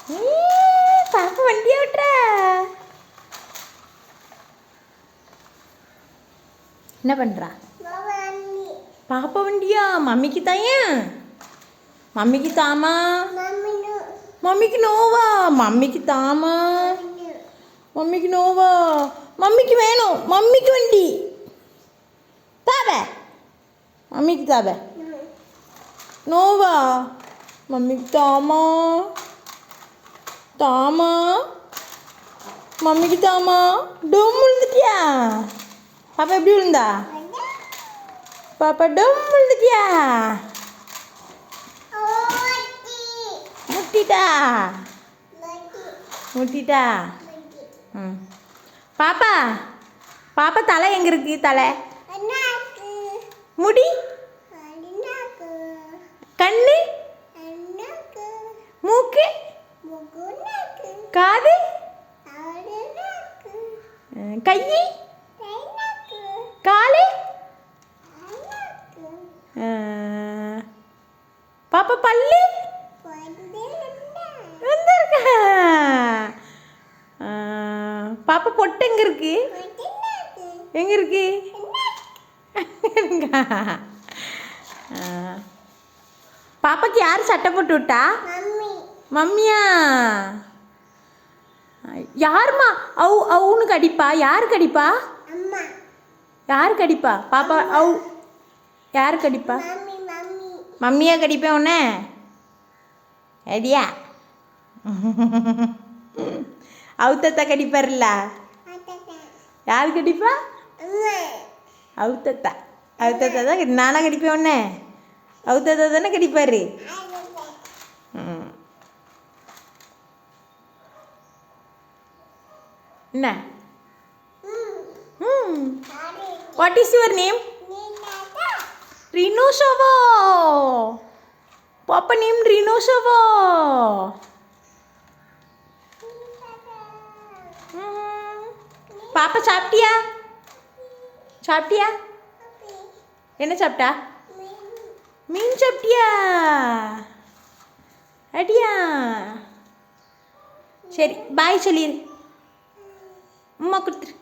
பாப்பா வண்டியா விட்டுறா. என்ன பண்ணுறா? பாப்பா வண்டியா? மம்மிக்கு தாயேன். மம்மிக்கு தாமா. மம்மிக்கு நோவா. மம்மிக்கு தாமா. மம்மிக்கு நோவா. மம்மிக்கு வேணும். மம்மிக்கு வண்டி தாப. மம்மிக்கு தாப. நோவா. மம்மிக்கு தாமா. தாமா. மம்மிக்கு தாமா. டொம் விழுந்துட்டியா? பாப்பா எப்படி விழுந்தா? பாப்பா டொம் விழுந்துட்டியா? முட்டிட்டா. முட்டிட்டா. ம். பாப்பா பாப்பா தலை எங்கே இருக்கு? தலை முடி கண்ணு மூக்கு காது கை காலு பாப்பா பல்லு வந்திருக்கா. பாப்பா பொட்டு எங்கே இருக்கு? எங்கே இருக்கு? பாப்பாக்கு யார் சட்டை போட்டு விட்டா? மம்மியா? யாருமா அவுன்னு கடிப்பா? யாரு கடிப்பா? யாரு கடிப்பா? பாப்பா யாரு கடிப்பா? மம்மியா கடிப்பேன் உன்ன அடியா. அவுத்தத்தா கடிப்பார்ல. யார் கடிப்பா? அவுத்தத்தா. அவுத்தத்தா தான் நானாக கடிப்பேன் உன்ன. அவுத்தத்தா தானே கடிப்பாரு. என்ன? What is your name? ரினோஷவா. பாப்பா நேம் ரினோஷவா. பாப்பா சாப்பிட்டியா? சாப்பிட்டியா? என்ன சாப்பிட்டா? மீன் சாப்பிட்டியா? அடியா. சரி பாய் சொல்லிடு. அம்மா கொடுத்துரு.